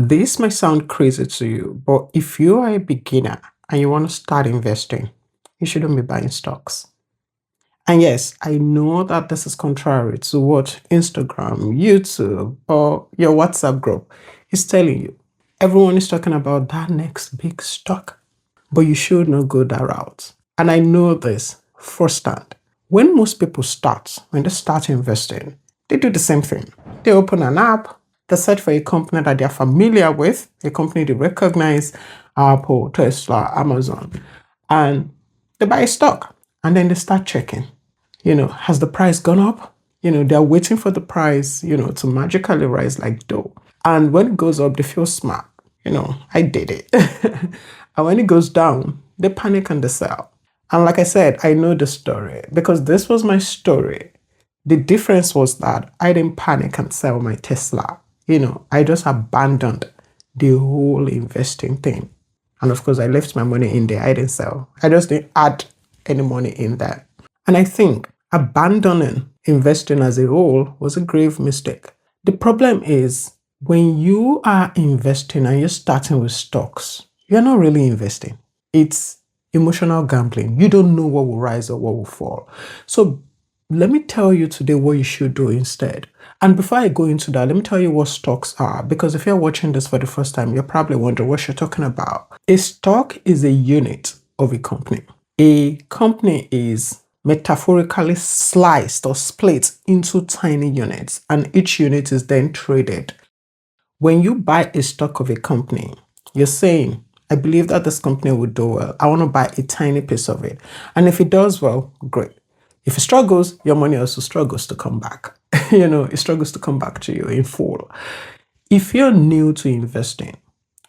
This might sound crazy to you, but if you are a beginner and you want to start investing, you shouldn't be buying stocks. And yes, I know that this is contrary to what Instagram, YouTube, or your WhatsApp group is telling you. Everyone is talking about that next big stock, but you should not go that route. And I know this firsthand. When they start investing, they do the same thing. They open an app, they search for a company that they're familiar with, a company they recognize, Apple, Tesla, Amazon, and they buy a stock. And then they start checking, has the price gone up? They're waiting for the price, to magically rise like dough. And when it goes up, they feel smart. I did it. And when it goes down, they panic and they sell. And like I said, I know the story because this was my story. The difference was that I didn't panic and sell my Tesla. I just abandoned the whole investing thing. And of course, I left my money in there. I didn't sell. I just didn't add any money in there. And I think abandoning investing as a whole was a grave mistake. The problem is when you are investing and you're starting with stocks, you're not really investing. It's emotional gambling. You don't know what will rise or what will fall. So let me tell you today what you should do instead. And before I go into that, let me tell you what stocks are. Because if you're watching this for the first time, you're probably wondering what you're talking about. A stock is a unit of a company. A company is metaphorically sliced or split into tiny units, and each unit is then traded. When you buy a stock of a company, you're saying, I believe that this company will do well. I want to buy a tiny piece of it. And if it does well, great. If it struggles, your money also struggles to come back. It struggles to come back to you in full. If you're new to investing,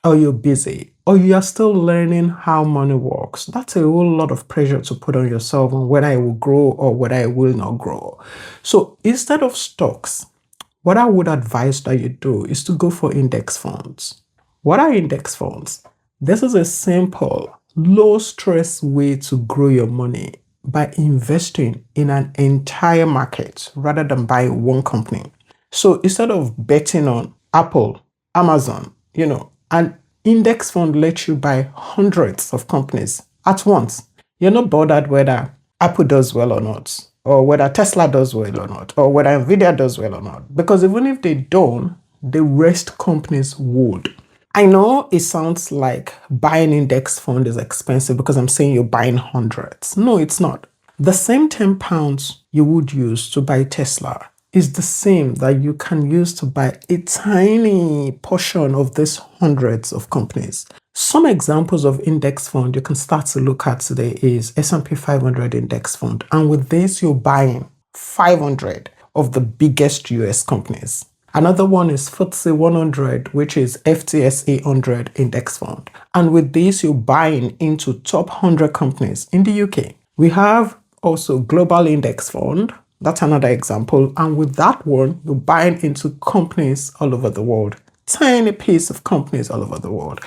or you're busy, or you are still learning how money works, that's a whole lot of pressure to put on yourself on whether I will grow or whether I will not grow. So instead of stocks, what I would advise that you do is to go for index funds. What are index funds? This is a simple, low-stress way to grow your money by investing in an entire market rather than buying one company. So instead of betting on Apple, Amazon, an index fund lets you buy hundreds of companies at once. You're not bothered whether Apple does well or not, or whether Tesla does well or not, or whether Nvidia does well or not. Because even if they don't, the rest companies would. I know it sounds like buying index fund is expensive because I'm saying you're buying hundreds. No, it's not. The same £10 you would use to buy Tesla is the same that you can use to buy a tiny portion of these hundreds of companies. Some examples of index fund you can start to look at today is S&P 500 index fund. And with this, you're buying 500 of the biggest US companies. Another one is FTSE 100, which is FTSE 100 index fund. And with this, you're buying into top 100 companies in the UK. We have also Global Index Fund. That's another example. And with that one, you're buying into companies all over the world. Tiny piece of companies all over the world.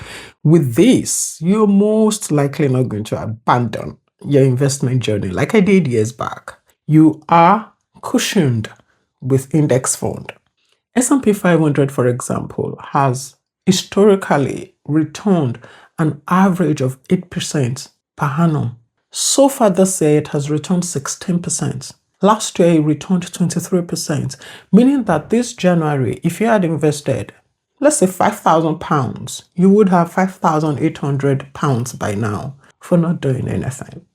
With this, you're most likely not going to abandon your investment journey like I did years back. You are cushioned with index fund. S&P 500, for example, has historically returned an average of 8% per annum. So far this year, it has returned 16%. Last year, it returned 23%, meaning that this January, if you had invested, let's say £5,000, you would have £5,800 by now for not doing anything.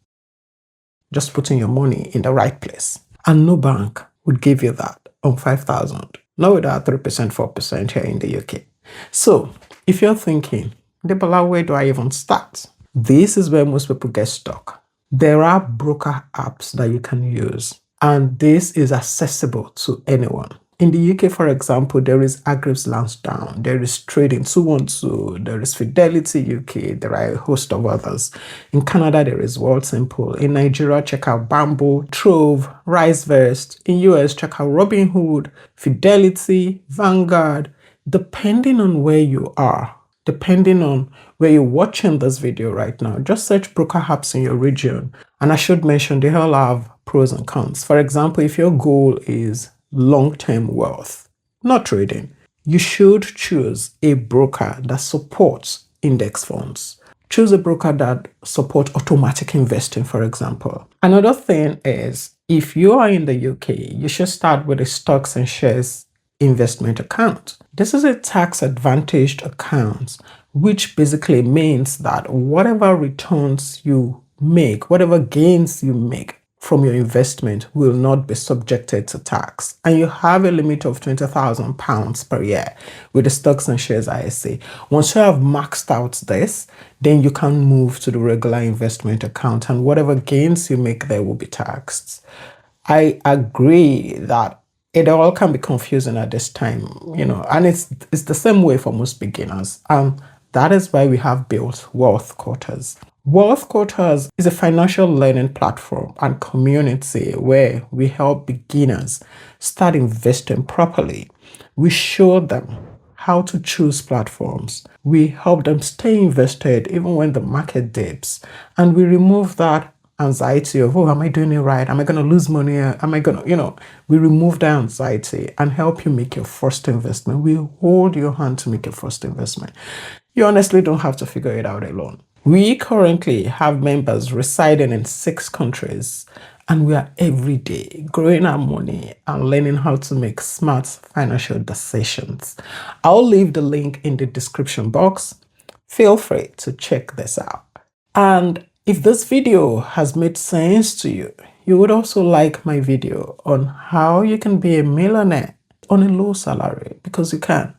Just putting your money in the right place. And no bank would give you that on 5,000. Not without 3%, 4% here in the UK. So if you're thinking, Debola, where do I even start? This is where most people get stuck. There are broker apps that you can use, and this is accessible to anyone. In the UK, for example, there is Agrips Lansdowne, there is Trading 212, there is Fidelity UK, there are a host of others. In Canada, there is Wealthsimple. In Nigeria, check out Bamboo, Trove, RiseVest. In US, check out Robinhood, Fidelity, Vanguard. Depending on where you are, depending on where you're watching this video right now, just search broker apps in your region. And I should mention, they all have pros and cons. For example, if your goal is long-term wealth, not trading, You should choose a broker that supports index funds. Choose a broker that supports automatic investing, for example. Another thing is, if you are in the UK, you should start with a stocks and shares investment account. This is a tax advantaged account, which basically means that whatever returns you make, whatever gains you make from your investment will not be subjected to tax. And you have a limit of £20,000 per year with the stocks and shares ISA. Once you have maxed out this, then you can move to the regular investment account, and whatever gains you make there will be taxed. I agree that it all can be confusing at this time, and it's the same way for most beginners. That is why we have built Wealth Quarters. Wealth Quarters is a financial learning platform and community where we help beginners start investing properly. We show them how to choose platforms. We help them stay invested even when the market dips. And we remove that anxiety of, oh, am I doing it right? Am I going to lose money? Am I going to, we remove that anxiety and help you make your first investment. We hold your hand to make your first investment. You honestly don't have to figure it out alone. We currently have members residing in 6 countries, and we are every day growing our money and learning how to make smart financial decisions. I'll leave the link in the description box. Feel free to check this out. And if this video has made sense to you, you would also like my video on how you can be a millionaire on a low salary, because you can.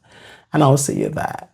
And I'll see you there.